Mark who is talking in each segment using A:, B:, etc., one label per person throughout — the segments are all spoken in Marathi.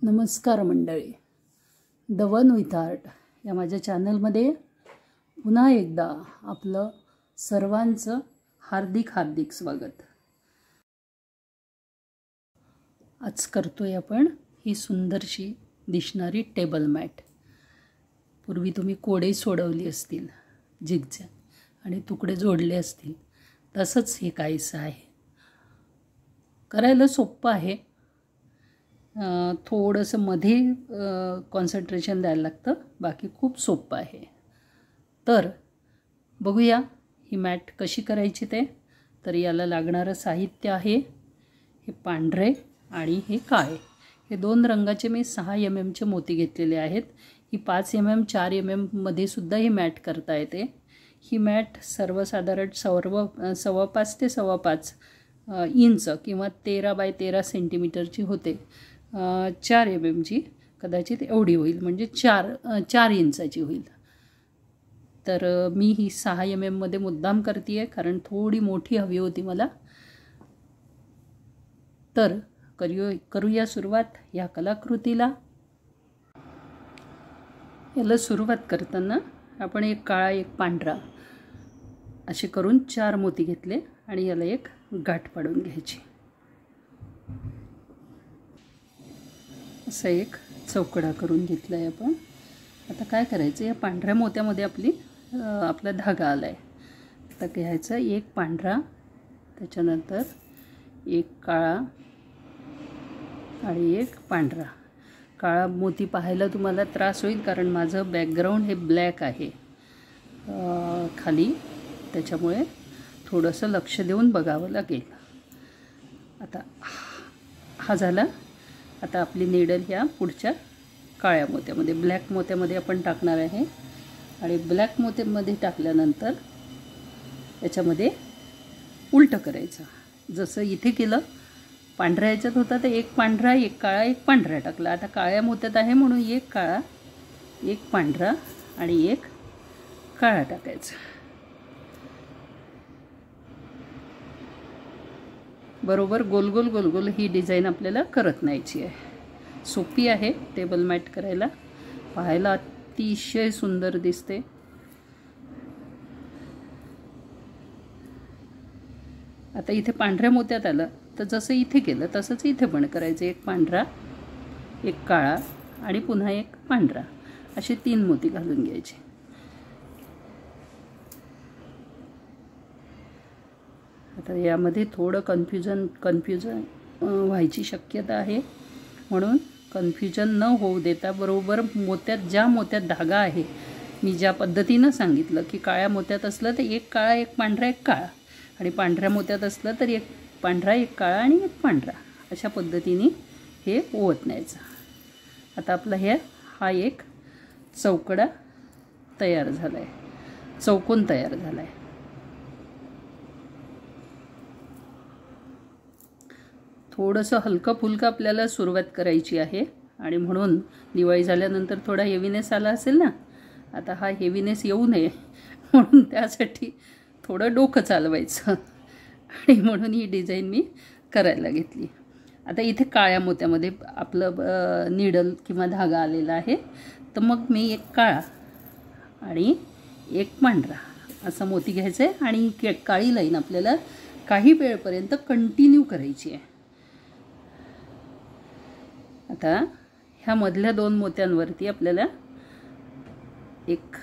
A: नमस्कार मंडळी, द वन विथ आर्ट या माझ्या चॅनलमध्ये पुन्हा एकदा आपलं सर्वांचं हार्दिक स्वागत। आज करतोय आपण ही सुंदरशी दिसणारी टेबल मॅट। पूर्वी तुम्ही कोडे सोडवली असतील झिगझॅग आणि तुकडे जोडले असतील, तसंच हे काहीसं आहे। करायला सोपं आहे, थोडंसं मध्ये कॉन्सन्ट्रेशन द्यायला लागतं, बाकी खूप सोपं आहे। तर बघूया ही मॅट कशी करायची ते। तर याला लागणारं साहित्य आहे हे पांढरे आणि हे काळे। हे दोन रंगाचे मी 6 mm चे मोती घेतलेले आहेत। ही 5 mm 4 mm मध्ये सुद्धा ही मॅट करता येते। ही मॅट सर्वसाधारण 5.25 ते 5.25 इंच किंवा 13 बाय 13 सेंटीमीटरची होते। 4 mm ची कदाचित एवढी होईल, म्हणजे 4 इंचाची होईल। तर मी ही 6 mm मध्ये मुद्दाम करते आहे, कारण थोडी मोठी हवी होती मला। तर करूया सुरुवात या कलाकृतीला। याला सुरुवात करताना आपण एक काळा एक पांढरा असे करून 4 मोती घेतले आणि याला एक गाठ पाडून घ्यायची। असा एक चौकडा करून घेतला आहे आपण। आता काय करायचं, या पांढऱ्या मोत्यामध्ये आपला धागा आला आहे। आता घ्यायचं एक पांढरा, त्याच्यानंतर एक काळा आणि एक पांढरा। काळा मोती पाहायला तुम्हाला त्रास होईल, कारण माझं बॅकग्राऊंड हे ब्लॅक आहे खाली, त्याच्यामुळे थोडंसं लक्ष देऊन बघावं लागेल। आता हा झाला। आता आपली नीडल ह्या पुढच्या काळ्या मोत्यामध्ये, ब्लॅक मोत्यामध्ये आपण टाकणार आहे। आणि ब्लॅक मोत्यामध्ये टाकल्यानंतर याच्यामध्ये उलटं करायचं, जसं इथे केलं। पांढऱ्या याच्यात होता तर एक पांढरा एक काळा एक पांढरा टाकला। आता काळ्या मोत्यात आहे म्हणून एक काळा एक पांढरा आणि एक काळा टाकायचा। बरोबर गोल गोल ही डिझाईन आपल्याला करत न्यायची आहे। सोपी आहे टेबल मॅट करायला, पाहायला अतिशय सुंदर दिसते। आता इथे पांढऱ्या मोत्यात आलं तर जसं इथे केलं तसंच इथे पण करायचं। एक पांढरा एक काळा आणि पुन्हा एक पांढरा, असे 3 मोती घालून घ्यायचे। आता यामध्ये थोडं कन्फ्युजन व्हायची शक्यता आहे, म्हणून कन्फ्युजन न होऊ देता बरोबर ज्या मोत्यात धागा आहे, मी ज्या पद्धतीनं सांगितलं की काळ्या मोत्यात असलं तर एक काळा एक पांढरा एक काळा, आणि पांढऱ्या मोत्यात असलं तर एक पांढरा एक काळा आणि एक पांढरा, अशा पद्धतीने हे ओवत न्यायचं। आता आपला हा एक चौकडा तयार झाला आहे, चौकोन तयार झाला आहे। थोडंसं हलकं फुलकं आपल्याला सुरुवात करायची आहे, आणि म्हणून दिवाळी झाल्यानंतर थोडा हेवीनेस आला असेल ना, आता हा हेवीनेस येऊ नये म्हणून त्यासाठी थोडं डोकं चालवायचं, आणि म्हणून ही डिझाईन मी करायला घेतली। आता इथे काळ्या मोत्यामध्ये आपलं नीडल किंवा धागा आलेला आहे, तर मग मी एक काळा आणि एक पांढरा असा मोती घ्यायचा आहे, आणि काळी लाईन आपल्याला काही वेळपर्यंत कंटिन्यू करायची आहे। आता ह्या मधल्या 2 मोत्यांवरती आपल्याला एक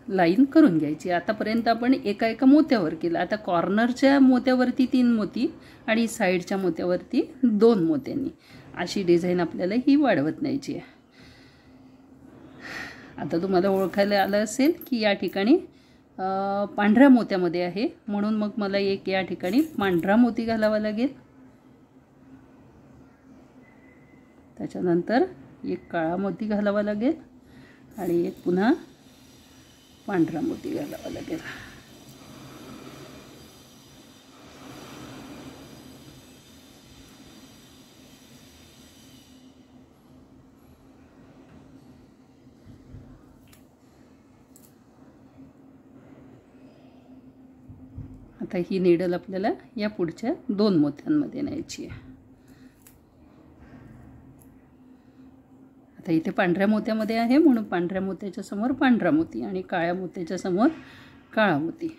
A: लाईन करून घ्यायची। आतापर्यंत आपण एका मोत्यावर केलं, आता कॉर्नरच्या मोत्यावरती 3 मोती आणि साईडच्या मोत्यावरती 2 मोत्यांनी, अशी डिझाईन आपल्याला ही वाढवत न्यायची आहे। आता तुम्हाला ओळखायला आलं असेल की या ठिकाणी पांढऱ्या मोत्यामध्ये आहे, म्हणून मग मला एक या ठिकाणी पांढरा मोती घालावा लागेल, त्याच्यानंतर एक काळा मोती घालावा लागेल आणि एक पुन्हा पांढरा मोती घालावा लागेल। आता ही नीडल आपल्याला या पुढच्या 2 मोत्यांमध्ये न्यायची आहे। आता इथे पांढऱ्या मोत्यामध्ये आहे म्हणून पांढऱ्या मोत्याच्या समोर पांढरा मोती आणि काळ्या मोत्याच्या समोर काळा मोती.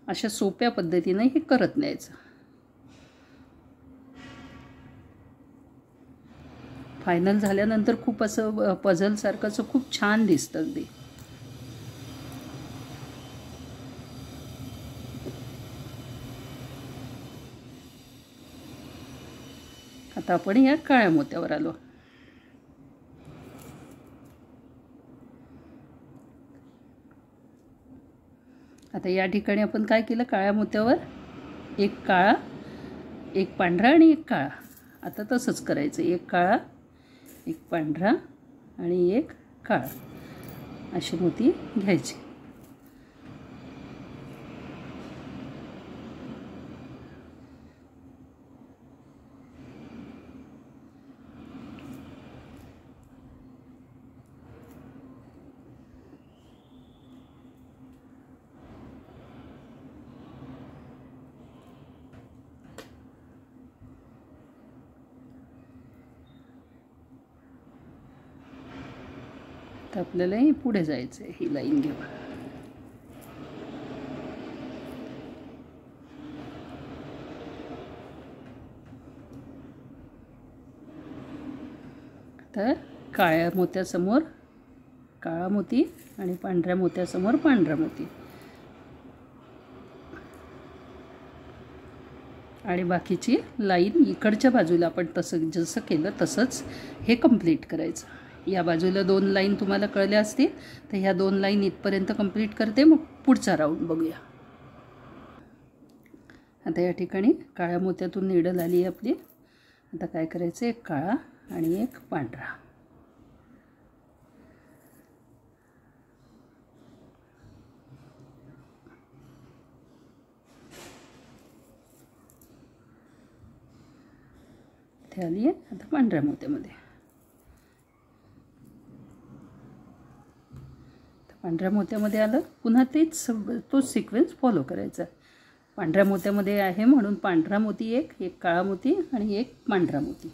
A: अशा सोप्या पद्धतीने हे करत न्यायचं. फायनल झाल्यानंतर खूप असं पझलसारखं असं खूप छान दिसतं ते. आता आपण या काळ्या मोत्यावर आलो. आता या ठिकाणी आपण काय केलं, काळ्या मोत्यावर एक काळा, एक पांढरा आणि एक काळा. आता तसंच करायचं, एक काळा, एक पांढरा आणि एक काळा अशी मोती घ्यायची. तर आपल्याला पुढे जायचं आहे ही लाईन घेऊन. तर काळ्या मोत्यासमोर काळा मोती आणि पांढऱ्या मोत्यासमोर पांढरा मोती आणि बाकीची लाईन इकडच्या बाजूला आपण तसं जसं केलं तसंच हे कंप्लीट करायचं. या बाजूला 2 लाईन तुम्हाला कळल्या असतील तर ह्या 2 लाईन इथपर्यंत कंप्लीट करते. मग पुढचा राऊंड बघूया. आता या ठिकाणी काळ्या मोत्यातून निडल आली आहे आपली. आता काय करायचं, एक काळा आणि एक पांढरा. इथे आली आहे. आता पांढऱ्या मोत्यामध्ये पांढऱ्या मोत्यामध्ये आलं. पुन्हा तो सिक्वेन्स फॉलो करायचा. पांढऱ्या मोत्यामध्ये आहे म्हणून पांढरा मोती एक, एक काळा मोती आणि एक पांढरा मोती.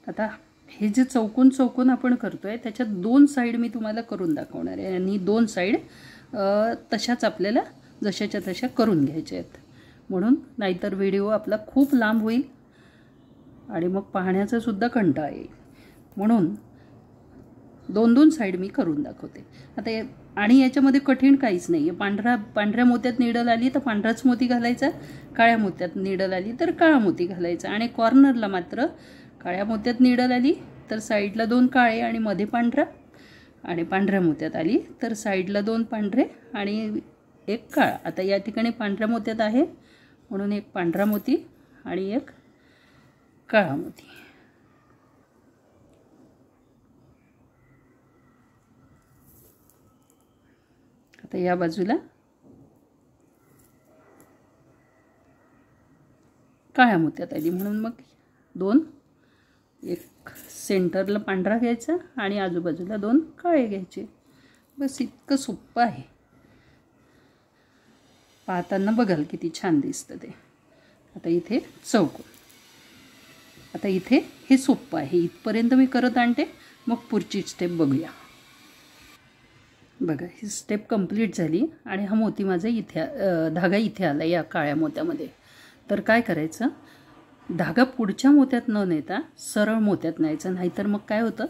A: आता हे जे चौकोन चौकोन आपण करतोय त्याच्यात 2 साईड मी तुम्हाला करून दाखवणार आहे आणि 2 साईड तशाच आपल्याला जशाच्या तशा करून घ्यायच्या आहेत. म्हणून नाहीतर व्हिडिओ आपला खूप लांब होईल आणि मग पाहण्याचा सुद्धा कंटाळा येईल. म्हणून 2-2 साईड मी करून दाखवते. आता आणि याच्यामध्ये कठीण काहीच नाही आहे. पांढऱ्या मोत्यात निडल आली तर पांढराच मोती घालायचा, काळ्या मोत्यात निडल आली तर काळा मोती घालायचा आणि कॉर्नरला मात्र काळ्या मोत्यात निडल आली तर साईडला 2 काळे आणि मध्ये पांढरा आणि पांढऱ्या मोत्यात आली तर साईडला 2 पांढरे आणि एक काळा. आता या ठिकाणी पांढऱ्या मोत्यात आहे म्हणून एक पांढरा मोती आणि एक काळा मोती. आता या बाजूला काळ्या मोत्यात आली म्हणून मग 2, एक सेंटरला पांढरा घ्यायचा आणि आजूबाजूला 2 काळे घ्यायचे. बस इतकं सोपं आहे. पाहताना बघाल किती छान दिसतं ते. आता इथे चौकोन. आता इथे हे सोपं आहे. इथपर्यंत मी करत आणते मग पुढची स्टेप बघूया. बघा ही स्टेप कंप्लीट झाली आणि हा मोती माझा इथे धागा इथे आला या काळ्या मोत्यामध्ये. तर काय करायचं, धागा पुढच्या मोत्यात न नेता सरळ मोत्यात न्यायचं, नाहीतर मग काय होतं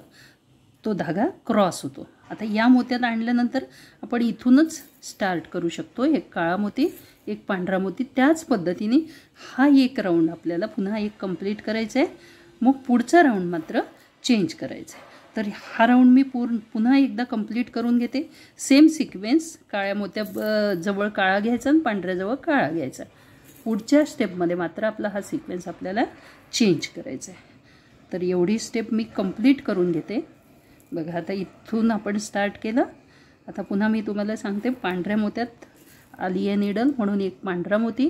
A: तो धागा क्रॉस होतो. आता या मोत्यात आणल्यानंतर आपण इथूनच स्टार्ट करू शकतो. एक काळा मोती, एक पांढरा मोती. त्याच पद्धतीने हा एक राऊंड आपल्याला पुन्हा एक कंप्लीट करायचा आहे. मग पुढचा राऊंड मात्र चेंज करायचा आहे. तर हा राऊंड मी पुन्हा एकदा कंप्लीट करून घेते. सेम सिक्वेन्स, काळ्या मोत्या जवळ काळा घ्यायचा आणि पांढऱ्याजवळ काळा घ्यायचा. पुढच्या स्टेपमध्ये मात्र आपला हा सिक्वेन्स आपल्याला चेंज करायचा आहे. तर एवढी स्टेप मी कंप्लीट करून घेते. बघा आता इथून आपण स्टार्ट केलं. आता पुन्हा मी तुम्हाला सांगते, पांढऱ्या मोत्यात आली आहे निडल म्हणून एक पांढरा मोती,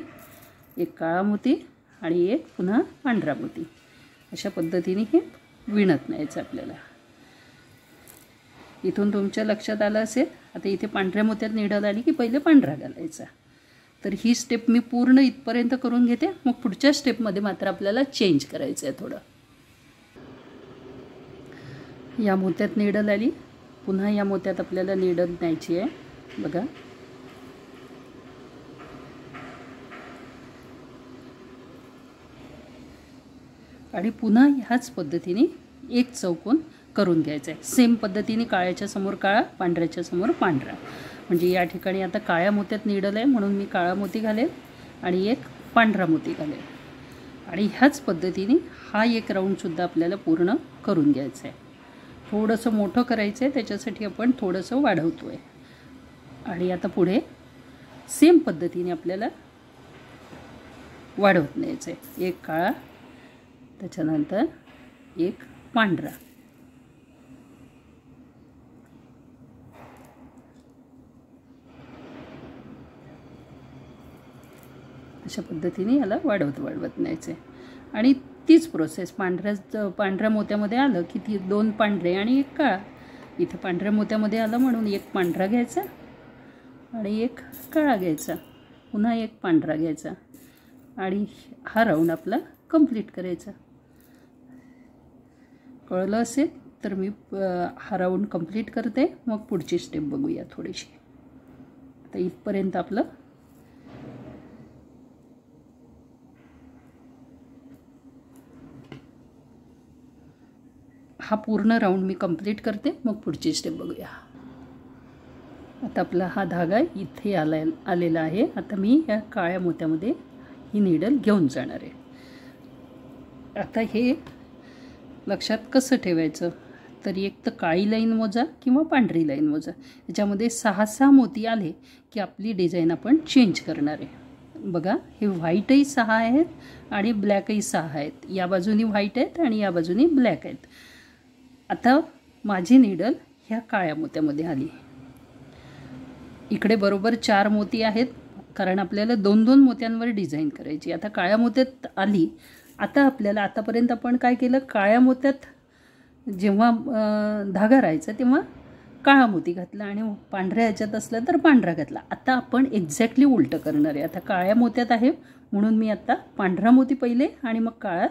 A: एक काळा मोती आणि एक पुन्हा पांढरा मोती. अशा पद्धतीने हे विणत न्यायचं आपल्याला. इथून तुमच्या लक्षात आलं असेल. आता इथे पांढऱ्या मोत्यात निडल आली की पहिले पांढरा घालायचा. तर ही स्टेप मी पूर्ण इथपर्यंत करून घेते, मग पुढच्या स्टेपमध्ये मात्र आपल्याला चेंज करायचं आहे थोडं. या मोत्यात नीडल आली, पुन्हा या मोत्यात आपल्याला नीडल न्यायची आहे. बघा आणि पुन्हा ह्याच पद्धतीने एक चौकोन करून घ्यायचा आहे. सेम पद्धतीने काळ्याच्या समोर काळा, पांढऱ्याच्या समोर पांढरा. म्हणजे या ठिकाणी आता काळ्या मोत्यात नीडल आहे म्हणून मी काळा मोती घालेल आणि एक पांढरा मोती घालेल. आणि ह्याच पद्धतीने हा एक राऊंडसुद्धा आपल्याला पूर्ण करून घ्यायचा आहे. थोडंसं मोठं करायचं आहे, त्याच्यासाठी आपण थोडंसं वाढवतो आहे. आणि आता पुढे सेम पद्धतीने आपल्याला वाढवत न्यायचं आहे. एक काळा, त्याच्यानंतर एक पांढरा. अशा पद्धतीने याला वाढवत न्यायचं आहे. आणि तीच प्रोसेस पांढऱ्या मोत्यामध्ये आलं की ती 2 पांढरे आणि एक काळा. इथे पांढऱ्या मोत्यामध्ये आलं म्हणून एक पांढरा घ्यायचा आणि एक काळा घ्यायचा, पुन्हा एक पांढरा घ्यायचा आणि हा राऊंड आपला कंप्लीट करायचा. कळलं असेल तर मी हा राऊंड कंप्लीट करते, मग पुढची स्टेप बघूया थोडीशी. आता इथपर्यंत आपलं हा पूर्ण राऊंड मी कंप्लीट करते, मग पुढची स्टेप बघूया. आता आपला हा धागा इथे आलेला आहे. आता मी या काळ्या मोत्यामध्ये ही नीडल घेऊन जाणार आहे. आता हे लक्षात कसं ठेवायचं, तर एक तर काळी लाईन मोजा किंवा पांढरी लाईन मोजा. याच्यामध्ये 6 मोती आले की आपली डिझाईन आपण चेंज करणार आहे. बघा हे व्हाईटही 6 आहेत आणि ब्लॅकही 6 आहेत. या बाजूनी व्हाईट आहेत आणि या बाजूनी ब्लॅक आहेत. आता माझी नीडल ह्या काळ्या मोत्यामध्ये आली. इकडे बरोबर 4 मोती आहेत, कारण आपल्याला 2-2 मोत्यांवर डिझाईन करायची. आता काळ्या मोत्यात आली. आता आपल्याला आतापर्यंत आपण काय केलं, काळ्या मोत्यात जेव्हा धागा राहायचा तेव्हा काळा मोती घातला आणि पांढऱ्या ह्याच्यात असलं तर पांढरा घातला. आता आपण एक्झॅक्टली उलटं करणार आहे. आता काळ्या मोत्यात आहे म्हणून मी आता पांढरा मोती पहिले आणि मग काळा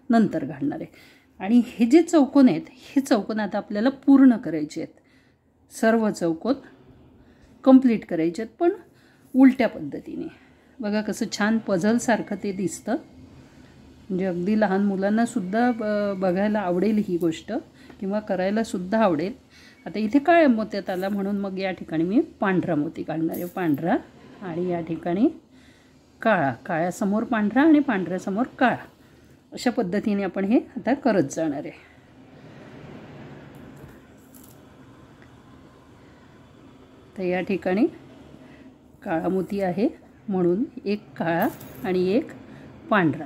A: नंतर घालणार आहे. आणि हे जे चौकोन आहेत हे चौकोन आता आपल्याला पूर्ण करायचे आहेत. सर्व चौकोन कंप्लीट करायचे आहेत, पण उलट्या पद्धतीने. बघा कसं छान पझलसारखं ते दिसतं. म्हणजे अगदी लहान मुलांनासुद्धा बघायला आवडेल ही गोष्ट किंवा करायलासुद्धा आवडेल. आता इथे काळ्या मोत्यात आला म्हणून मग या ठिकाणी मी पांढरा मोती काढणार आहे. पांढरा आणि या ठिकाणी काळा, काळ्यासमोर पांढरा आणि पांढऱ्यासमोर काळा. अशा पद्धतीने आपण हे आता करत जाणार आहे. तर या ठिकाणी काळा मोती आहे म्हणून एक काळा आणि एक पांढरा.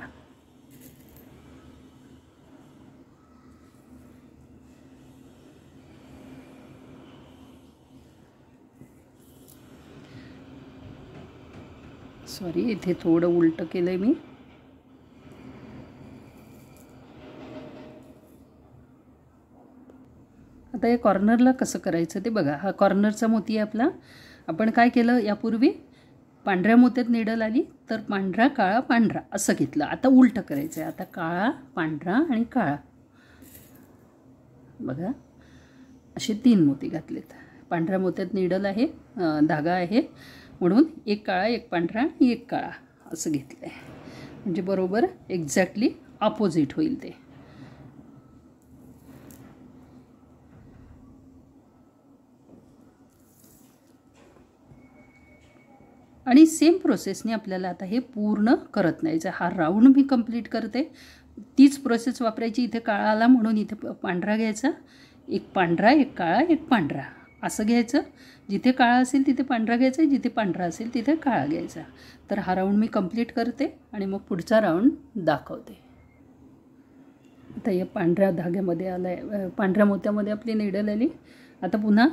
A: सॉरी, इथे थोडं उलटं केलं आहे मी. आता या कॉर्नरला कसं करायचं ते बघा. हा कॉर्नरचा मोती आहे आपला. आपण काय केलं, यापूर्वी पांढऱ्या मोत्यात नीडल आली तर पांढरा काळा पांढरा असं घेतलं. आता उलटं करायचं आहे. आता काळा पांढरा आणि काळा. बघा असे 3 मोती घातलेत. पांढऱ्या मोत्यात नीडल आहे, धागा आहे म्हणून एक काळा एक पांढरा आणि एक काळा असं घेतलं आहे. म्हणजे बरोबर एक्झॅक्टली ऑपोजिट होईल ते. आणि सेम प्रोसेसने आपल्याला आता हे पूर्ण करत न्यायचं. हा राऊंड मी कंप्लीट करते. तीच प्रोसेस वापरायची. इथे काळा आला म्हणून इथे पांढरा घ्यायचा. एक पांढरा एक काळा एक पांढरा असं घ्यायचं. जिथे काळा असेल तिथे पांढरा घ्यायचा, जिथे पांढरा असेल तिथे काळा घ्यायचा. तर हा राऊंड मी कंप्लीट करते आणि मग पुढचा राऊंड दाखवते. आता या पांढऱ्या धाग्यामध्ये आला आहे, पांढऱ्या मोत्यामध्ये आपली नीडल आली. आता पुन्हा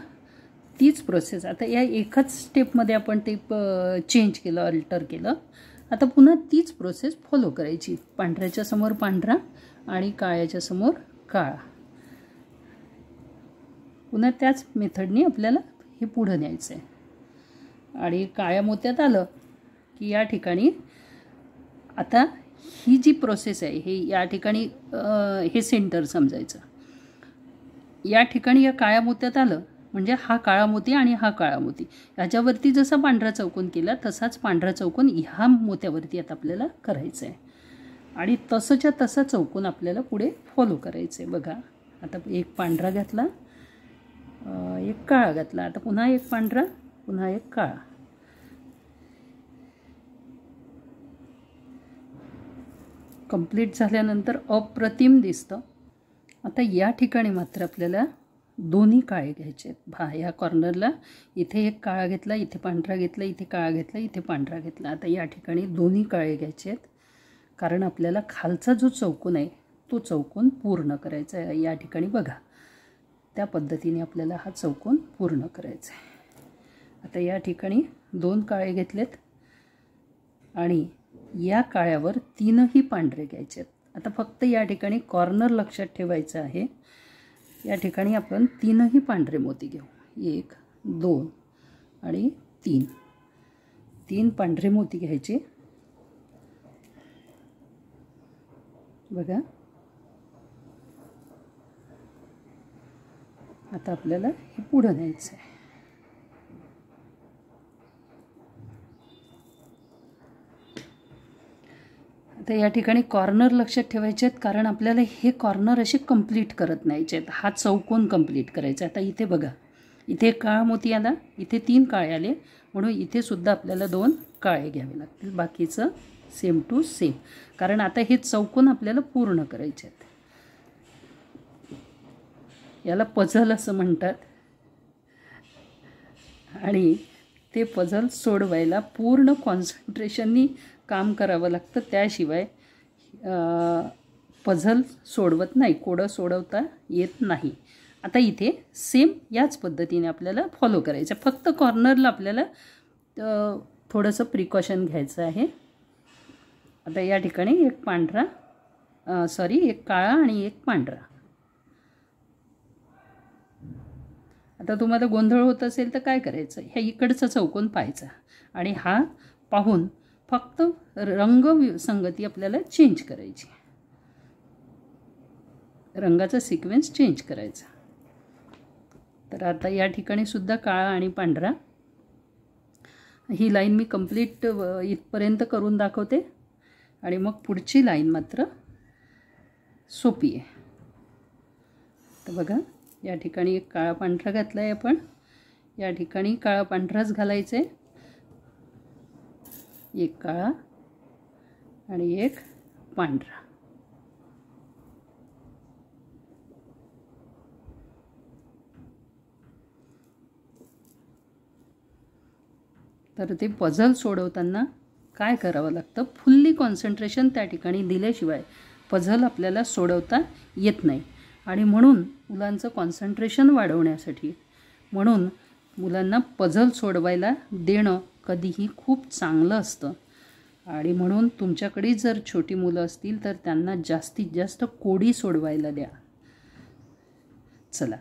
A: तीच प्रोसेस. आता या एकाच स्टेपमध्ये आपण ते चेंज केलं, अल्टर केलं. आता पुन्हा तीच प्रोसेस फॉलो करायची. पांढऱ्याच्या समोर पांढरा आणि काळ्याच्या समोर काळा. पुन्हा त्याच मेथडने आपल्याला हे पुढं न्यायचं आहे. आणि काळ्या मोत्यात आलं की या ठिकाणी आता ही जी प्रोसेस आहे हे या ठिकाणी हे सेंटर समजायचं. या ठिकाणी या काळ्या मोत्यात आलं म्हणजे हा काळा मोती आणि हा काळा मोती, ह्याच्यावरती जसा पांढरा चौकोन केला तसाच पांढरा चौकोन ह्या मोत्यावरती आता आपल्याला करायचं आहे. आणि तसंच्या तसा चौकोन आपल्याला पुढे फॉलो करायचं आहे. बघा आता एक पांढरा घातला, एक काळा घातला, आता पुन्हा एक पांढरा, पुन्हा एक काळा. कंप्लीट झाल्यानंतर अप्रतिम दिसतं. आता या ठिकाणी मात्र आपल्याला दोन्ही काळे घ्यायचे आहेत. ह्या कॉर्नरला इथे एक काळा घेतला, इथे पांढरा घेतला, इथे काळा घेतला, इथे पांढरा घेतला. आता या ठिकाणी दोन्ही काळे घ्यायचे आहेत, कारण आपल्याला खालचा जो चौकोन आहे तो चौकोन पूर्ण करायचा आहे. या ठिकाणी बघा त्या पद्धतीने आपल्याला हा चौकोन पूर्ण करायचा आहे. आता या ठिकाणी 2 काळे घेतलेत आणि या काळ्यावर 3ही पांढरे घ्यायचे आहेत. आता फक्त या ठिकाणी कॉर्नर लक्षात ठेवायचं आहे. या ठिकाणी आपण 3ही पांढरे मोती घेऊ. 1 2 आणि 3. 3 पांढरे मोती घ्यायचे. बघा आता आपल्याला हे पुढं न्यायचं आहे. आता या ठिकाणी कॉर्नर लक्षात ठेवायचे आहेत, कारण आपल्याला हे कॉर्नर असे कंप्लीट करत न्यायचे आहेत. हा चौकोन कंप्लीट करायचा. आता इथे बघा इथे काळा मोती आला, इथे 3 काळे आले, म्हणून इथे सुद्धा आपल्याला 2 काळे घ्यावे लागतील. बाकीचं सेम टू सेम, कारण आता हे चौकोन आपल्याला पूर्ण करायचे आहेत. याला पझल असं म्हणतात आणि ते पझल सोडवायला पूर्ण कॉन्सन्ट्रेशननी काम करावं लागतं, त्याशिवाय पझल सोडवत नाही, कोडं सोडवता येत नाही. आता इथे सेम याच पद्धतीने आपल्याला फॉलो करायचं. फक्त कॉर्नरला आपल्याला थोडंसं प्रिकॉशन घ्यायचं आहे. आता या ठिकाणी एक पांढरा एक काळा आणि एक पांढरा. आता तुम्हाला गोंधळ होत असेल तर काय करायचं, ह्या इकडचा चौकोन पाहायचा आणि हा पाहून फक्त रंग संगती आपल्याला चेंज करायची, रंगाचा सिक्वेन्स चेंज करायचा. तर आता या ठिकाणी सुद्धा काळा आणि पांढरा. ही लाईन मी कंप्लीट इथपर्यंत करून दाखवते आणि मग पुढची लाईन मात्र सोपी आहे. तर बघा या ठिकाणी एक काळा पांढरा घातला आहे आपण, या ठिकाणी काळा पांढराच घालायचं आहे. एक काळा आणि एक पांढरा. तर ते पझल सोडवताना काय करावं लागतं, फुल्ली कॉन्सन्ट्रेशन त्या ठिकाणी दिल्याशिवाय पझल आपल्याला सोडवता येत नाही. आणि म्हणून मुलांचं कॉन्सन्ट्रेशन वाढवण्यासाठी म्हणून मुलांना पझल सोडवायला देणं कधीही खूप चांगलं असतं. आणि म्हणून तुमच्याकडे जर छोटी मुलं असतील तर त्यांना जास्तीत जास्त कोडी सोडवायला द्या. चला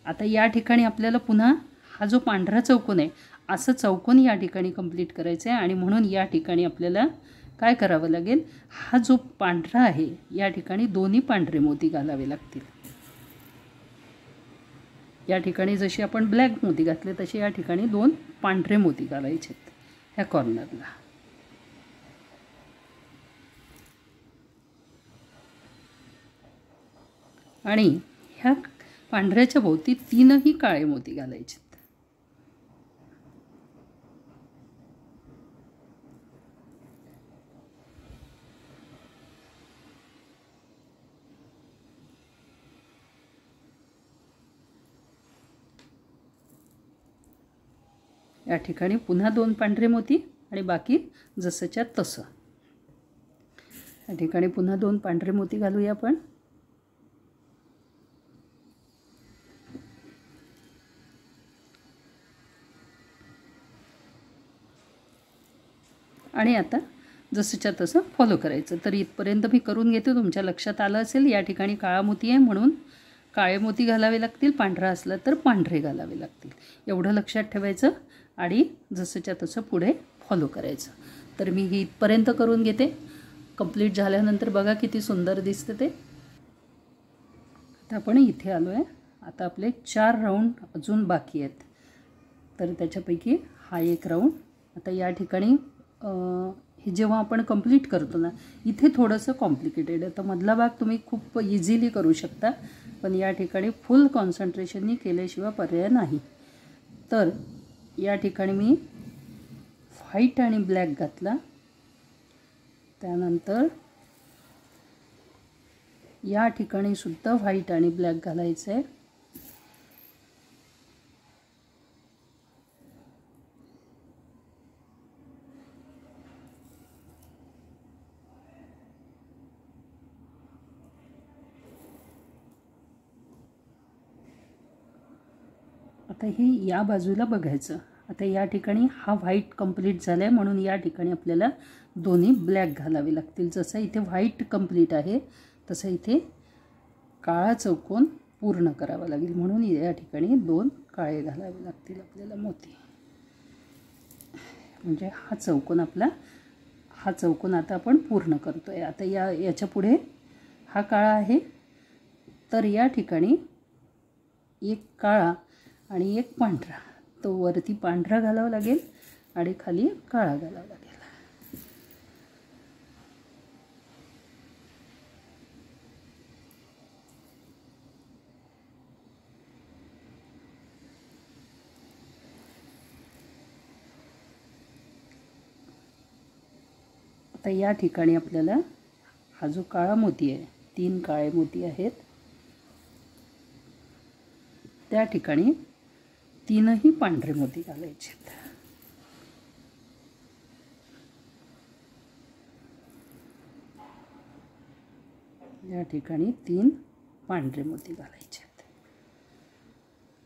A: आता या ठिकाणी आपल्याला पुन्हा हा जो पांढरा चौकोन आहे असं चौकोन या ठिकाणी कंप्लीट करायचं आहे. आणि म्हणून या ठिकाणी आपल्याला काय करावं लागेल, हा जो पांढरा आहे या ठिकाणी दोन्ही पांढरे मोती घालावे लागतील. या ठिकाणी जशी आपण ब्लॅक मोती घातले तसे या ठिकाणी 2 पांढरे मोती घालायचे आहेत ह्या कॉर्नरला. आणि ह्या पांढऱ्याच्या भोवती 3ही काळे मोती घालायचे. या ठिकाणी पुन्हा 2 पांढरे मोती आणि बाकी जसंच्या तसं. या ठिकाणी पुन्हा 2 पांढरे मोती घालूया आपण. आणि आता जसंच्या तसं फॉलो करायचं. तर इथपर्यंत मी करून घेते, तुमच्या लक्षात आलं असेल. या ठिकाणी काळा मोती आहे म्हणून काळे मोती घालावे लागतील, पांढरा असला तर पांढरे घालावे लागतील, एवढं लक्षात ठेवायचं आणि जसंच्या तसं पुढे फॉलो करायचं. तर मी ही इथपर्यंत करून घेते. कंप्लीट झाल्यानंतर बघा किती सुंदर दिसते ते. आता आपण इथे आलो आहे. आता आपले 4 राऊंड अजून बाकी आहेत. तर त्याच्यापैकी हा एक राऊंड. आता या ठिकाणी हे जेव्हा आपण कंप्लीट करतो ना, इथे थोडंसं कॉम्प्लिकेटेड आहे. तर मधला भाग तुम्ही खूप इझिली करू शकता, पण या ठिकाणी फुल कॉन्सन्ट्रेशननी केल्याशिवाय पर्याय नाही. तर या ठिकाणी मी व्हाईट आणि ब्लॅक घातला. त्यानंतर या ठिकाणी सुद्धा व्हाईट आणि ब्लॅक घालायचं आहे. आता हे या बाजूला बघायचं. आता या ठिकाणी हा व्हाईट कंप्लीट झाला आहे, म्हणून या ठिकाणी आपल्याला दोन्ही ब्लॅक घालावे लागतील. जसं इथे व्हाईट कंप्लीट आहे तसं इथे काळा चौकोन पूर्ण करावा लागेल, म्हणून या ठिकाणी 2 काळे घालावे लागतील आपल्याला मोती. म्हणजे हा चौकोन आता आपण पूर्ण करतो आहे. आता याच्या पुढे हा काळा आहे, तर या ठिकाणी एक काळा आणि एक पांढरा. तो वरती पांढरा घालावा लागेल आणि खाली काळा घालावा लागेल. आता या ठिकाणी आपल्याला हा जो काळा मोती आहे, 3 काळे मोती आहेत, त्या ठिकाणी 3ही पांढरे मोती घालायचे आहेत. या ठिकाणी 3 पांढरे मोती घालायचे आहेत.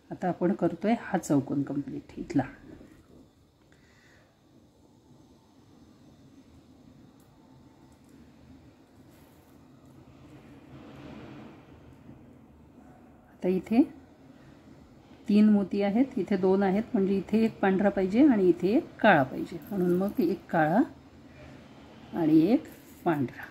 A: आता आपण करतोय हा चौकोन कंप्लीट इथला. आता इथे 3 मोती आहेत, इथे 2 आहेत, म्हणजे इथे एक पांढरा पाहिजे आणि इथे एक काळा पाहिजे, म्हणून मग एक काळा आणि एक पांढरा.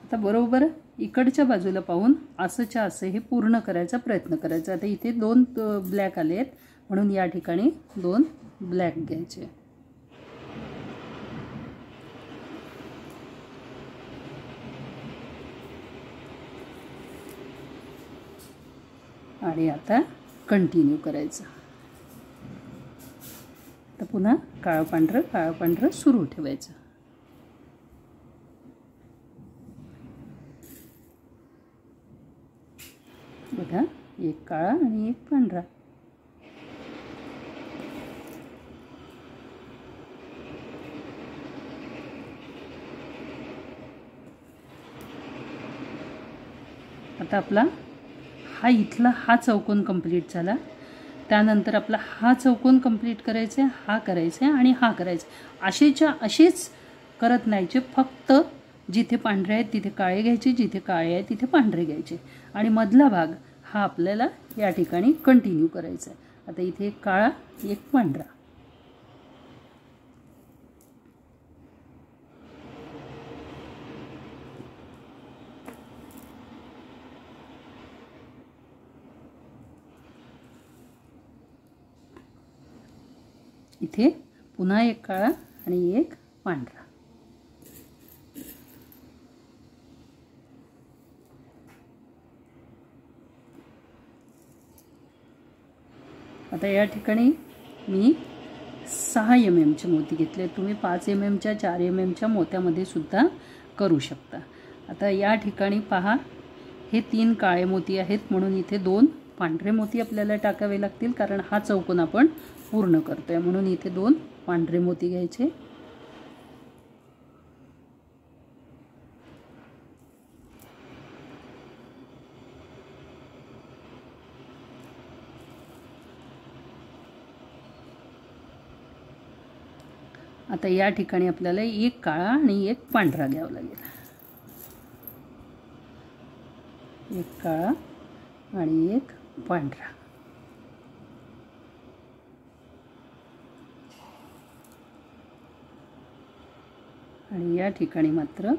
A: आता बरोबर इकडच्या बाजूला पाहून असंच्या असं हे पूर्ण करायचा प्रयत्न करायचा. आता इथे 2 ब्लॅक आले आहेत, म्हणून या ठिकाणी 2 ब्लॅक घ्यायचे. आणि आता कंटिन्यू करायचं. तर पुन्हा काळं पांढरं सुरू ठेवायचं. बघा, एक काळा आणि एक पांढरा. आता आपला हा चौकोन कंप्लीट झाला. त्यानंतर आपला हा चौकोन कंप्लीट करायचा, हा करायचा आणि हा करायचा. असेच करत नाहीचे. फक्त जिथे पांढरे आहेत तिथे काळे घ्यायचे, जिथे काळे आहेत तिथे पांढरे घ्यायचे, आणि मधला भाग हा आपल्याला या ठिकाणी कंटिन्यू करायचा आहे. आता इथे एक काळा एक पांढरा. इथे पुन्हा एक काळा आणि एक पांढरा. आता या ठिकाणी मी 6 mm चे मोती घेतले. तुम्ही 5 mm च्या 4 mm च्या मोत्यामध्ये सुद्धा करू शकता. आता या ठिकाणी पहा, हे 3 काळे मोती आहेत, म्हणून इथे 2 पांढरे मोती आपल्याला टाकावे लागतील, कारण हा चौकोन आपण पूर्ण करतोय, म्हणून इथे 2 पांढरे मोती घ्यायचे. आता या ठिकाणी आपल्याला एक काळा आणि एक पांढरा घ्यावा लागेल. एक काळा आणि एक पांढरा. आणि या ठिकाणी मात्र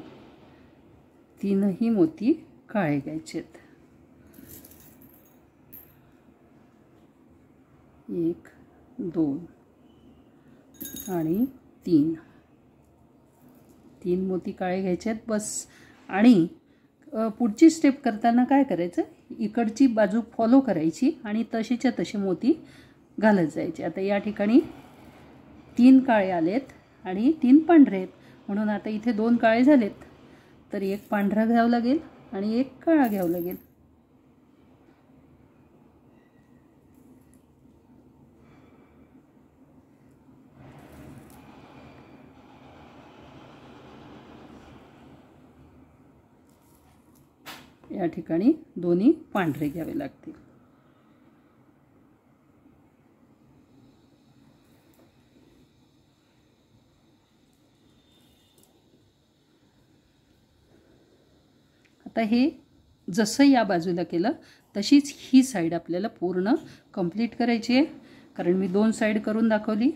A: तीनही मोती काळे घ्यायचेत. 1 2 आणि 3. 3 मोती काळे घ्यायचे आहेत बस. आणि पुढची स्टेप करताना काय करायचं, इकडची बाजू फॉलो करायची आणि तशीच्या तसे मोती घालत जायचे. आता या ठिकाणी 3 काळे आलेत आणि 3 पांढरे आहेत, म्हणून आता इथे 2 काळे झालेत, तर एक पांढरा घ्यावं लागेल आणि एक काळा घ्यावं लागेल. या ठिकाणी दोन्ही पांढरे घ्यावे लागतील. आता हे जसं या बाजूला केलं तशीच ही साईड आपल्याला पूर्ण कंप्लीट करायची आहे, कारण मी 2 साईड करून दाखवली.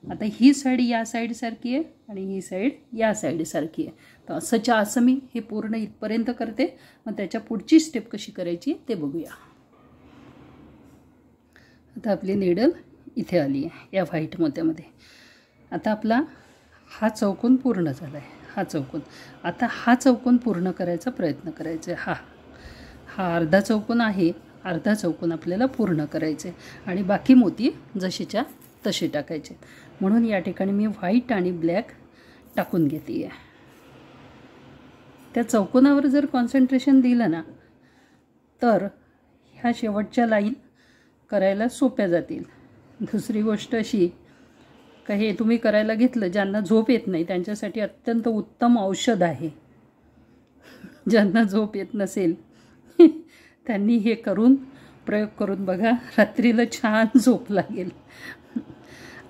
A: आता ही साईड या साईडसारखी आहे आणि ही साईड या साईडसारखी आहे. तर असंच्या असं मी हे पूर्ण इथपर्यंत करते. मग त्याच्या पुढची स्टेप कशी करायची ते बघूया. आता आपली नीडल इथे आली आहे या व्हाईट मोत्यामध्ये. आता आपला हा चौकोन पूर्ण झाला आहे. हा चौकोन, आता हा चौकोन पूर्ण करायचा प्रयत्न करायचा आहे. हा अर्धा चौकोन आहे, अर्धा चौकोन आपल्याला पूर्ण करायचे आणि बाकी मोती जशीच्या तसे टाकायचे. म्हणून या ठिकाणी मी व्हाईट आणि ब्लॅक टाकून घेते आहे. त्या चौकोनावर जर कॉन्सन्ट्रेशन दिलं ना तर ह्या शेवटच्या लाईन करायला सोप्या जातील. दुसरी गोष्ट अशी का हे तुम्ही करायला घेतलं, ज्यांना झोप येत नाही त्यांच्यासाठी अत्यंत उत्तम औषध आहे. ज्यांना झोप येत नसेल त्यांनी हे करून प्रयोग करून बघा, रात्रीला छान झोप लागेल.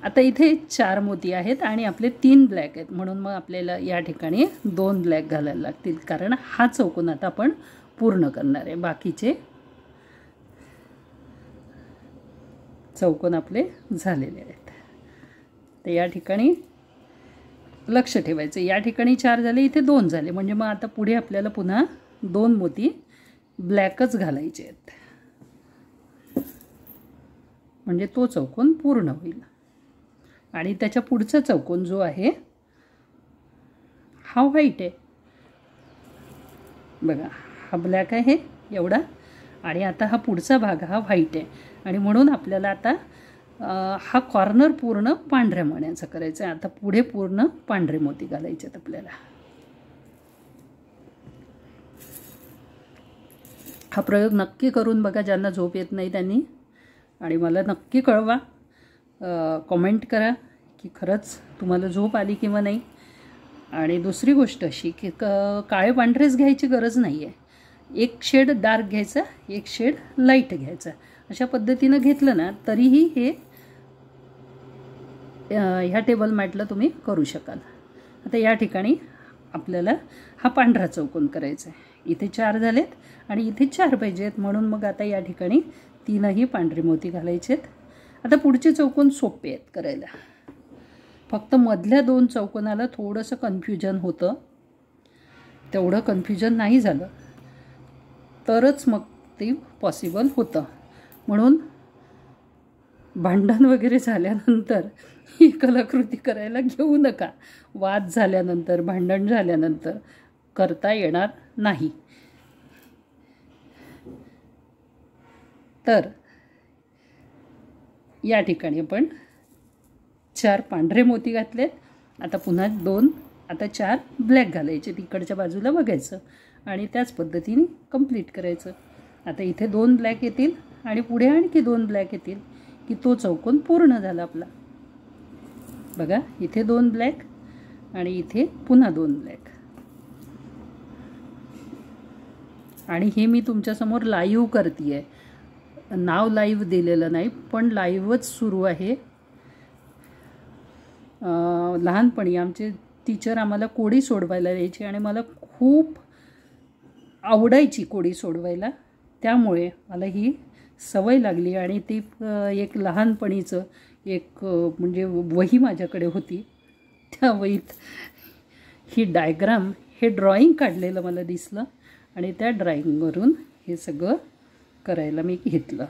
A: आता इथे 4 मोती आहेत आणि आपले 3 ब्लॅक आहेत, म्हणून मग आपल्याला या ठिकाणी 2 ब्लॅक घालायला लागतील, कारण हा चौकोन आता आपण पूर्ण करणार आहे. बाकीचे चौकोन आपले झालेले आहेत. तर या ठिकाणी लक्ष ठेवायचं, या ठिकाणी 4 झाले, इथे 2 झाले, म्हणजे मग आता पुढे आपल्याला पुन्हा 2 मोती ब्लॅकच घालायचे आहेत, म्हणजे तो चौकोन पूर्ण होईल. आणि त्याच्या पुढचा चौकोन जो आहे हा व्हाईट आहे बघा, हा ब्लॅक आहे एवढा, आणि आता हा पुढचा भाग हा व्हाईट आहे. आणि म्हणून आपल्याला आता हा कॉर्नर पूर्ण पांढऱ्या मण्याचा करायचा आहे. आता पुढे पूर्ण पांढरे मोती घालायचे आहेत आपल्याला. हा प्रयोग नक्की करून बघा ज्यांना झोप येत नाही त्यांनी, आणि मला नक्की कळवा, कमेंट करा की खरंच तुम्हाला झोप आली किंवा नाही. आणि दुसरी गोष्ट अशी की काळे पांढरेच घ्यायची गरज नाही आहे. एक शेड डार्क घ्यायचा, एक शेड लाईट घ्यायचा, अशा पद्धतीनं घेतलं ना तरीही हे ह्या टेबल मॅटला तुम्ही करू शकाल. आता या ठिकाणी आपल्याला हा पांढरा चौकोन करायचा आहे. इथे 4 झालेत आणि इथे 4 पाहिजे आहेत, म्हणून मग आता या ठिकाणी 3ही पांढरे मोती घालायचे आहेत. आता पुढचे चौकोन सोपे आहेत करायला, फक्त मधल्या 2 चौकोनाला थोडंसं कन्फ्युजन होतं. तेवढं कन्फ्युजन नाही झालं तरच मग ते पॉसिबल होतं. म्हणून भांडण वगैरे झाल्यानंतर ही कलाकृती करायला घेऊ नका. वाद झाल्यानंतर, भांडण झाल्यानंतर करता येणार नाही. तर या ठिकाणी आपण 4 पांढरे मोती घातलेत. आता पुन्हा 2, आता 4 ब्लॅक घालायचे, तिकडच्या बाजूला बघायचं आणि त्याच पद्धतीने कंप्लीट करायचं. आता इथे 2 ब्लॅक येतील आणि पुढे आणखी 2 ब्लॅक येतील की तो चौकोन पूर्ण झाला आपला. बघा, इथे 2 ब्लॅक आणि इथे पुन्हा 2 ब्लॅक. आणि हे मी तुमच्यासमोर लाईव्ह करते आहे, नाव लाईव्ह दिलेलं नाही, पण लाईव्हच सुरू आहे. लहानपणी आमचे टीचर आम्हाला कोडी सोडवायला द्यायची आणि मला खूप आवडायची कोडी सोडवायला, त्यामुळे मला ही सवय लागली आणि ती एक लहानपणीचं एक म्हणजे वही माझ्याकडे होती. त्या वहीत ही डायग्राम, हे ड्रॉइंग काढलेलं मला दिसलं आणि त्या ड्रॉइंगवरून हे सगळं करायला मी घेतलं.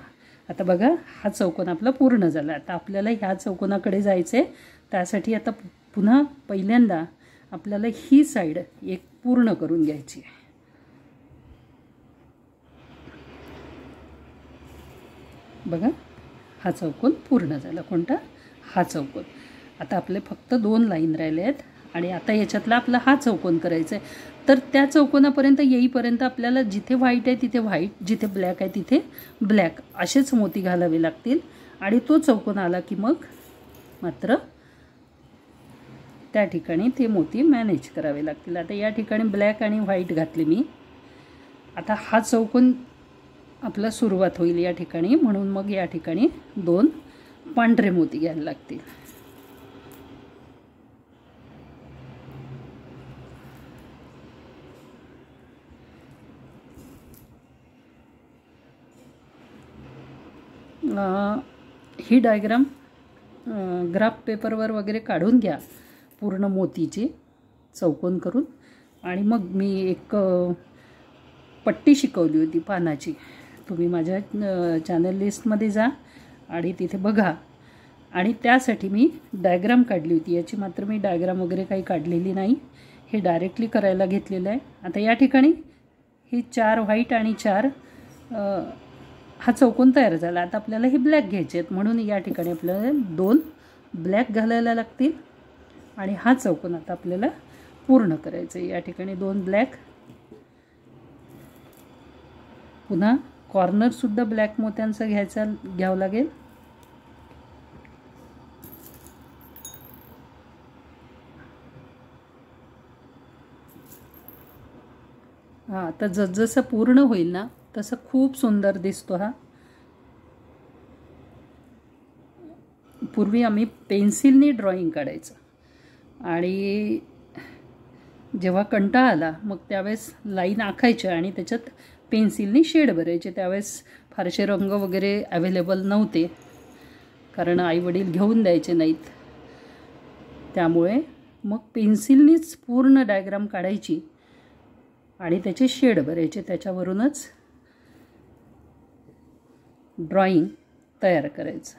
A: आता बघा, हा चौकोन आपला पूर्ण झाला. आता आपल्याला ह्या चौकोनाकडे जायचं आहे. त्यासाठी आता पुन्हा पहिल्यांदा आपल्याला ही साईड एक पूर्ण करून घ्यायची आहे. बघा, हा चौकोन पूर्ण झाला. कोणता? हा चौकोन. आता आपले फक्त 2 लाईन राहिले आहेत आणि आता याच्यातला आपला हा चौकोन करायचा आहे. तर त्या चौकोनापर्यंत येईपर्यंत आपल्याला जिथे व्हाईट आहे तिथे व्हाईट, जिथे ब्लॅक आहे तिथे ब्लॅक असेच मोती घालावे लागतील. आणि तो चौकोन आला की मग मात्र त्या ठिकाणी ते मोती मॅनेज करावे लागतील. आता या ठिकाणी ब्लॅक आणि व्हाईट घातले मी. आता हा चौकोन आपला सुरुवात होईल या ठिकाणी, म्हणून मग या ठिकाणी 2 पांढरे मोती घ्यायला लागतील. ही डायग्राम ग्राफ पेपरवर वगैरे काढून घ्या पूर्ण मोतीचे चौकोन करून. आणि मग मी एक पट्टी शिकवली होती पानाची, तुम्ही माझ्या चॅनल लिस्टमध्ये जा आणि तिथे बघा. आणि त्यासाठी मी डायग्राम काढली होती. याची मात्र मी डायग्राम वगैरे काही काढलेली नाही, हे डायरेक्टली करायला घेतलेलं आहे. आता या ठिकाणी ही 4 व्हाईट आणि 4 हा चौकोन तयार झाला. आता आपल्याला हे ब्लॅक घ्यायचे आहेत, म्हणून या ठिकाणी आपल्याला 2 ब्लॅक घालायला लागतील आणि हा चौकोन आता आपल्याला पूर्ण करायचं आहे. या ठिकाणी 2 ब्लॅक, पुन्हा कॉर्नरसुद्धा ब्लॅक मोत्यांचा घ्यावं लागेल. हां, आता जसजसं पूर्ण होईल ना तसं खूप सुंदर दिसतो हा. पूर्वी आम्ही पेन्सिलनी ड्रॉइंग काढायचं आणि जेव्हा कंटाळा आला मग त्यावेळेस लाईन आखायच्या आणि त्याच्यात पेन्सिलनी शेड भरायचे. त्यावेळेस फारसे रंग वगैरे अवेलेबल नव्हते, कारण आईवडील घेऊन द्यायचे नाहीत. त्यामुळे मग पेन्सिलनीच पूर्ण डायग्राम काढायची आणि त्याचे शेड भरायचे, त्याच्यावरूनच ड्रॉइंग तयार करायचं.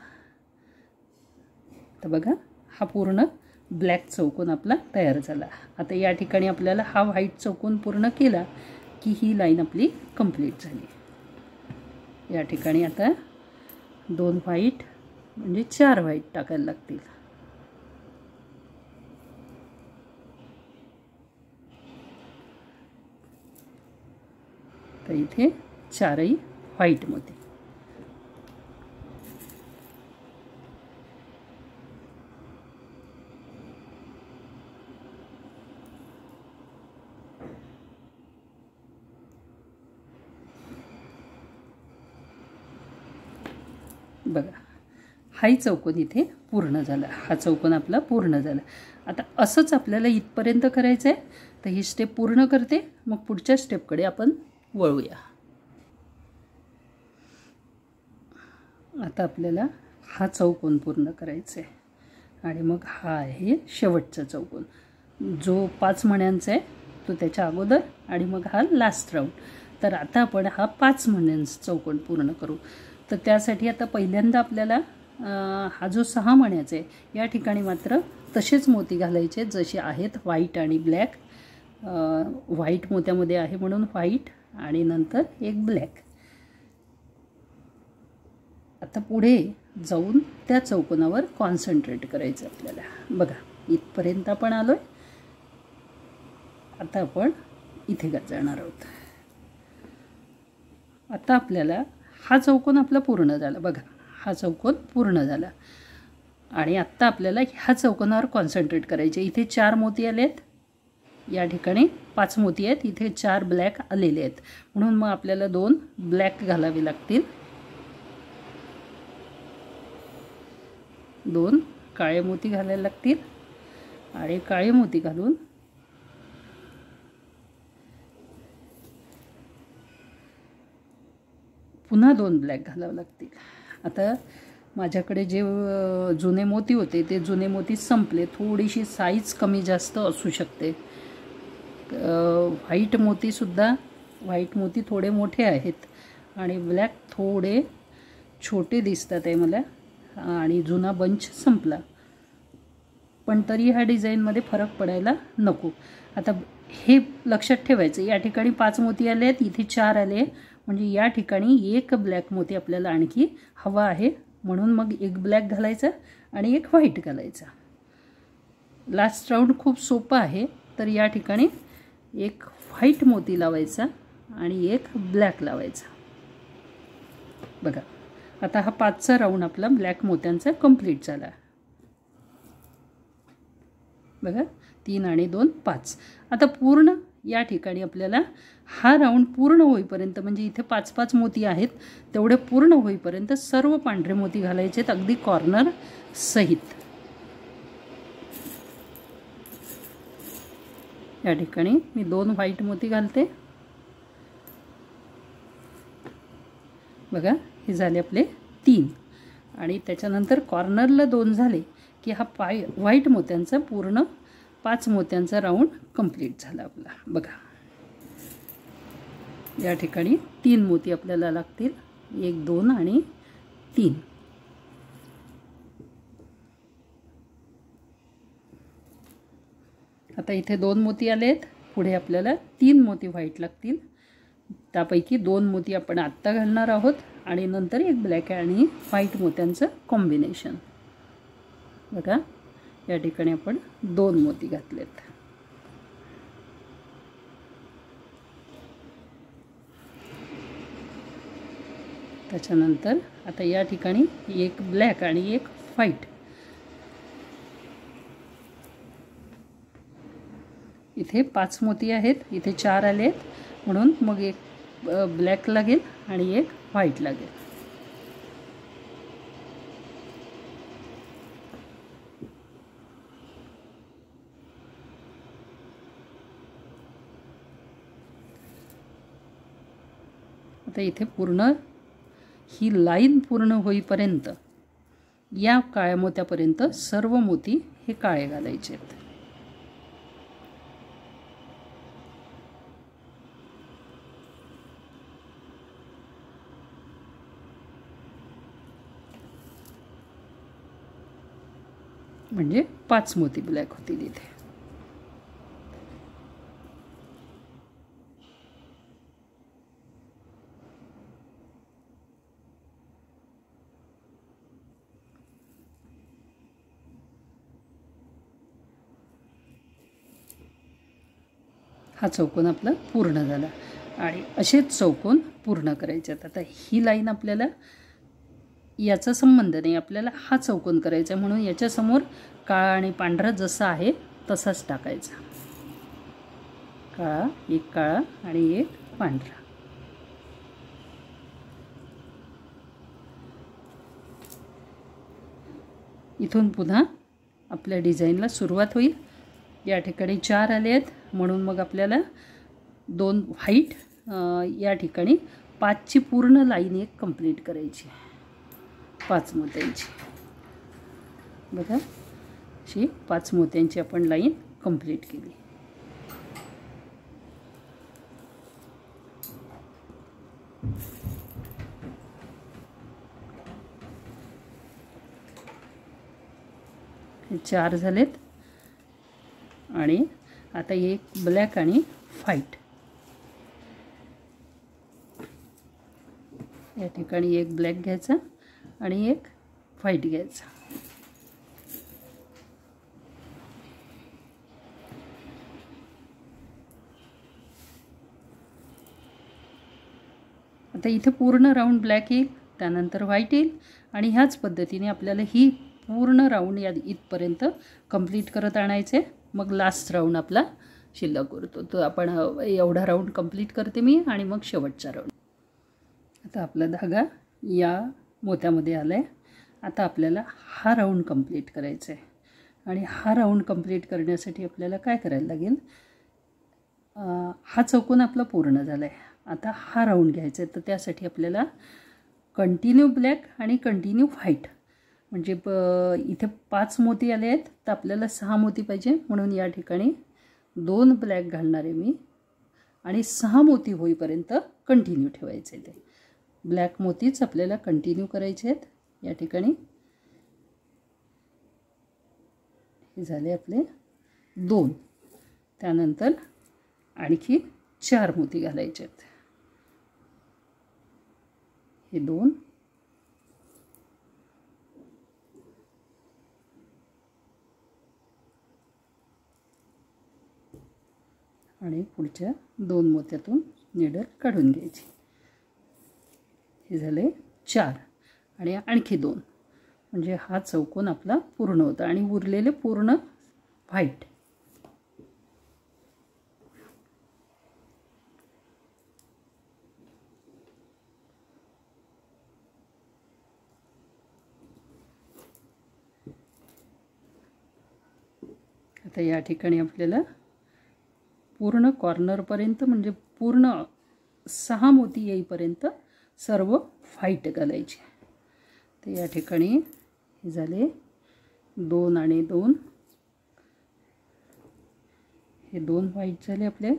A: तर बघा, हा पूर्ण ब्लॅक चौकोन आपला तयार झाला. आता या ठिकाणी आपल्याला हा व्हाईट चौकोन पूर्ण केला की ही लाईन आपली कंप्लीट झाली. या ठिकाणी आता 2 व्हाईट म्हणजे 4 व्हाईट टाकायला लागतील. तर इथे 4ही व्हाईट मोती. बघा, हाही चौकोन इथे पूर्ण झाला. हा चौकोन आपला पूर्ण झाला. आता असंच आपल्याला इथपर्यंत करायचं आहे. तर ही स्टेप पूर्ण करते, मग पुढच्या स्टेपकडे आपण वळूया. आता आपल्याला हा चौकोन पूर्ण करायचा आहे आणि मग हा आहे शेवटचा चौकोन, जो 5 मण्यांचा आहे तो त्याच्या अगोदर आणि मग हा लास्ट राऊंड. तर आता आपण हा 5 मण्यांचा चौकोन पूर्ण करू. तर त्यासाठी आता पहिल्यांदा आपल्याला हा जो 6 मण्याचा आहे या ठिकाणी मात्र तसेच मोती घालायचे जसे आहेत, व्हाईट आणि ब्लॅक. व्हाईट मोत्यामध्ये आहे म्हणून व्हाईट आणि नंतर एक ब्लॅक. आता पुढे जाऊन त्या चौकोनावर कॉन्सन्ट्रेट करायचं आपल्याला. बघा, इथपर्यंत आपण आलो आहे. आता आपण इथे जाणार आहोत. आता आपल्याला हा चौकोन आपला पूर्ण झाला. बघा, हा चौकोन पूर्ण झाला आणि आत्ता आपल्याला ह्या चौकोनावर कॉन्सन्ट्रेट करायचे. इथे 4 मोती आले आहेत, या ठिकाणी 5 मोती आहेत, इथे 4 ब्लॅक आलेले आहेत, म्हणून मग आपल्याला 2 ब्लॅक घालावे लागतील. 2 काळे मोती घालायला लागतील आणि काळे मोती घालून पुन्हा 2 ब्लॅक घालावे लागतील. आता माझ्याकडे जे जुने मोती होते ते जुने मोती संपले. थोडीशी साईज कमी जास्त असू शकते. व्हाईट मोती थोडे मोठे आहेत आणि ब्लॅक थोडे छोटे दिसतात आहे मला, आणि जुना बंच संपला. पण तरी ह्या डिझाईनमध्ये फरक पडायला नको. आता हे लक्षात ठेवायचं, या ठिकाणी 5 मोती आले आहेत, इथे 4 आले, म्हणजे या ठिकाणी 1 ब्लॅक मोती आपल्याला आणखी हवा आहे. म्हणून मग 1 ब्लॅक घालायचा आणि 1 व्हाईट घालायचा. लास्ट राऊंड खूप सोपं आहे. तर या ठिकाणी 1 व्हाईट मोती लावायचा आणि 1 ब्लॅक लावायचा. बघा, आता हा 5चा राऊंड आपला ब्लॅक मोत्यांचा कंप्लीट झाला. बघा, 3 आणि 2 5. आता पूर्ण या ठिकाणी आपल्याला हा राऊंड पूर्ण होईपर्यंत, म्हणजे इथे 5-5 मोती आहेत, तेवढे पूर्ण होईपर्यंत सर्व पांढरे मोती घालायचे आहेत, अगदी कॉर्नर सहित. या ठिकाणी मी 2 व्हाईट मोती घालते. बघा, हे झाले आपले 3, आणि त्याच्यानंतर कॉर्नरला 2 झाले की हा व्हाईट मोत्यांचा पूर्ण 5 मोत्यांचा राऊंड कंप्लीट झाला आपला. बघा, या ठिकाणी 3 मोती आपल्याला लागतील, 1 2 आणि 3. आता इथे 2 मोती आलेत, पुढे आपल्याला 3 मोती व्हाईट लागतील. त्यापैकी 2 मोती आपण आत्ता घालणार आहोत आणि नंतर 1 ब्लॅक आणि व्हाईट मोत्यांचं कॉम्बिनेशन. बघा, या ठिकाणी आपण 2 मोती घातलेत. त्याच्यानंतर आता या ठिकाणी 1 ब्लॅक आणि 1 व्हाईट. इथे 5 मोती आहेत, इथे 4 आले आहेत, म्हणून मग 1 ब्लॅक लागेल आणि 1 व्हाईट लागेल. आता इथे पूर्ण ही लाईन पूर्ण होईपर्यंत, या काळ्या मोत्यापर्यंत सर्व मोती हे काळे घालायचे आहेत. म्हणजे 5 मोती ब्लॅक होतील इथे. हा चौकोन आपला पूर्ण झाला आणि असेच चौकोन पूर्ण करायचे आहेत. आता ही लाईन आपल्याला याचा संबंध नाही, आपल्याला हा चौकोन करायचा आहे, म्हणून याच्यासमोर काळा आणि पांढरा जसा आहे तसाच टाकायचा. काळा, 1 काळा आणि 1 पांढरा. इथून पुन्हा आपल्या डिझाईनला सुरुवात होईल. या ठिकाणी 4 आले आहेत, म्हणून मग आपल्याला 2 व्हाईट, या ठिकाणी 5ची पूर्ण लाईन एक कंप्लीट करायची, 5 मोत्यांची. बघा, अशी 5 मोत्यांची आपण लाईन कंप्लीट केली. हे 4 झालेत आणि आता 1 ब्लॅक आणि व्हाईट. या ठिकाणी 1 ब्लॅक घ्यायचा आणि 1 व्हाईट घ्यायचा. आता इथे पूर्ण राऊंड ब्लॅक येईल, त्यानंतर व्हाईट येईल आणि ह्याच पद्धतीने आपल्याला ही पूर्ण राऊंड या इथपर्यंत कंप्लीट करत आणायचे. मग लास्ट राऊंड आपला शिल्लक उरतो. तो आपण एवढा राऊंड कंप्लीट करते मी आणि मग शेवटचा राऊंड. आता आपला धागा या मोत्यामध्ये आला आहे. आता आपल्याला हा राऊंड कंप्लीट करायचा आहे. आणि हा राऊंड कंप्लीट करण्यासाठी आपल्याला काय करायला लागेल, हा चौकोन आपला पूर्ण झाला आहे. आता हा राऊंड घ्यायचा आहे, तर त्यासाठी आपल्याला कंटिन्यू ब्लॅक आणि कंटिन्यू व्हाईट, म्हणजे इथे 5 मोती आले आहेत, तर आपल्याला 6 मोती पाहिजे. म्हणून या ठिकाणी 2 ब्लॅक घालणार आहे मी आणि 6 मोती होईपर्यंत कंटिन्यू ठेवायचे. ते ब्लॅक मोतीच आपल्याला कंटिन्यू करायचे आहेत. या ठिकाणी हे झाले आपले 2. त्यानंतर आणखी 4 मोती घालायचे आहेत. हे 2 आणि पुढच्या 2 मोत्यातून निडल काढून घ्यायची. हे झाले 4 आणि आणखी 2, म्हणजे हा चौकोन आपला पूर्ण होता. आणि उरलेले पूर्ण व्हाईट. आता या ठिकाणी आपल्याला पूर्ण कॉर्नरपर्यंत, म्हणजे पूर्ण 6 मोती येईपर्यंत सर्व व्हाईट घालायचे. तर या ठिकाणी हे झाले 2 आणि 2, हे 2 व्हाईट झाले आपले.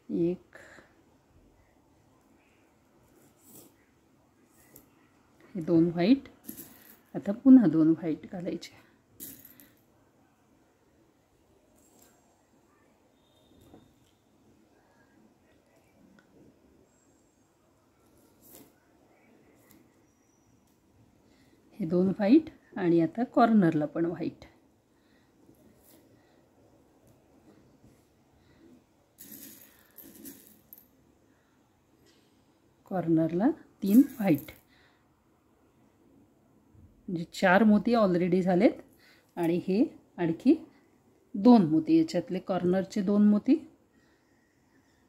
A: 1, हे 2 व्हाईट. आता पुन्हा 2 व्हाईट घालायचे. हे 2 व्हाईट आणि आता कॉर्नरला पण व्हाईट. कॉर्नरला 3 व्हाईट, म्हणजे 4 मोती ऑलरेडी झालेत. आणि हे आणखी 2 मोती, याच्यातले कॉर्नरचे 2 मोती,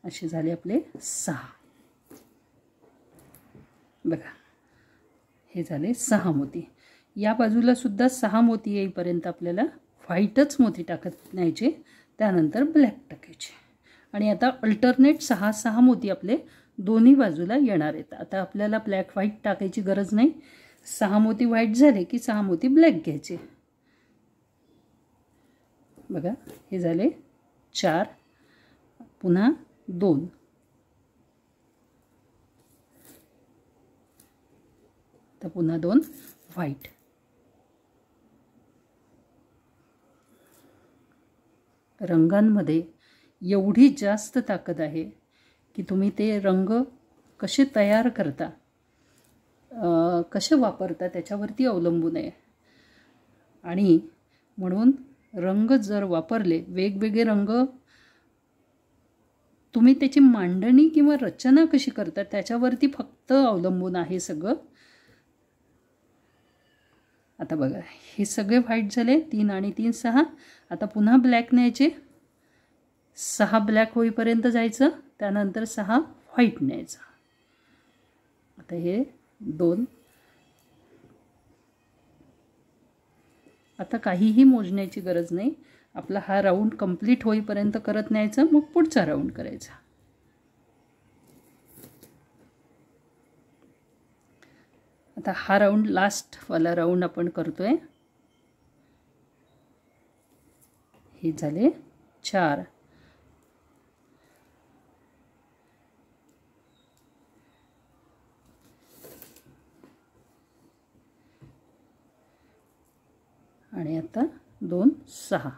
A: असे झाले आपले 6. बघा, हे झाले 6 मोती. या बाजूला सुद्धा 6 मोती येईपर्यंत आपल्याला व्हाईटच मोती टाकत न्यायचे, त्यानंतर ब्लॅक टाकायचे. आणि आता अल्टरनेट 6 मोती आपले दोन्ही बाजूला येणार आहेत. आता आपल्याला ब्लॅक व्हाईट टाकायची गरज नाही. 6 मोती व्हाईट झाले की 6 मोती ब्लॅक घ्यायचे. बघा, हे झाले 4, पुन्हा 2, तर पुन्हा 2 व्हाईट. रंगांमध्ये एवढी जास्त ताकद आहे की तुम्ही ते रंग कसे तयार करता, कसे वापरता त्याच्यावरती अवलंबून आहे. आणि म्हणून रंग जर वापरले, वेगवेगळे रंग, तुम्ही त्याची मांडणी किंवा रचना कशी करता त्याच्यावरती फक्त अवलंबून आहे सगळं. आता बघा, हे सगळे व्हाईट झाले. 3 आणि 3 6. आता पुन्हा ब्लॅक न्यायचे. 6 ब्लॅक होईपर्यंत जायचं, त्यानंतर 6 व्हाईट न्यायचं. आता हे 2. आता काहीही मोजण्याची गरज नाही. आपला हा राऊंड कंप्लीट होईपर्यंत करत न्यायचं, मग पुढचा राऊंड करायचा. आता हा राऊंड लास्टवाला राऊंड आपण करतोय. हे झाले 4. आणि आता 2 6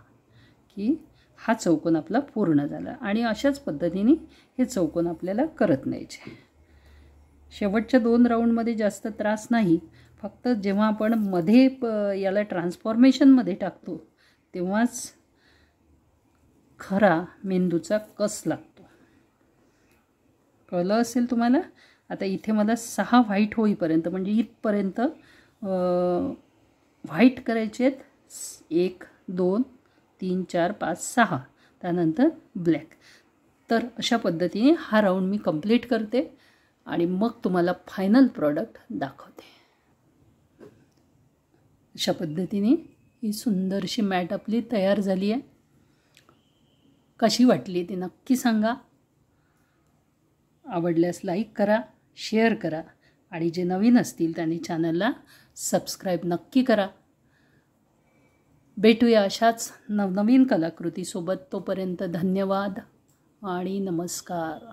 A: की हा चौकोन आपला पूर्ण झाला. आणि अशाच पद्धतीने हे चौकोन आपल्याला करत न्यायचे. शेवटच्या 2 राऊंडमध्ये जास्त त्रास नाही. फक्त जेव्हा आपण मध्ये याला ट्रान्सफॉर्मेशनमध्ये टाकतो तेव्हाच खरा मेंदूचा कस लागतो. कळलं असेल तुम्हाला. आता इथे मला 6 व्हाईट होईपर्यंत, म्हणजे इथपर्यंत व्हाईट करायचे आहेत. 1 2 3 4 5 6, त्यानंतर ब्लॅक. तर अशा पद्धतीने हा राऊंड मी कंप्लीट करते आणि मग तुम्हाला फायनल प्रॉडक्ट दाखवते. अशा पद्धतीने ही सुंदरशी मॅट आपली तयार झाली आहे. कशी वाटली ती नक्की सांगा. आवडल्यास लाईक करा, शेअर करा आणि जे नवीन असतील त्यांनी चॅनलला सबस्क्राईब नक्की करा. भेटूया अशाच नवनवीन कलाकृतीसोबत. तोपर्यंत धन्यवाद आणि नमस्कार.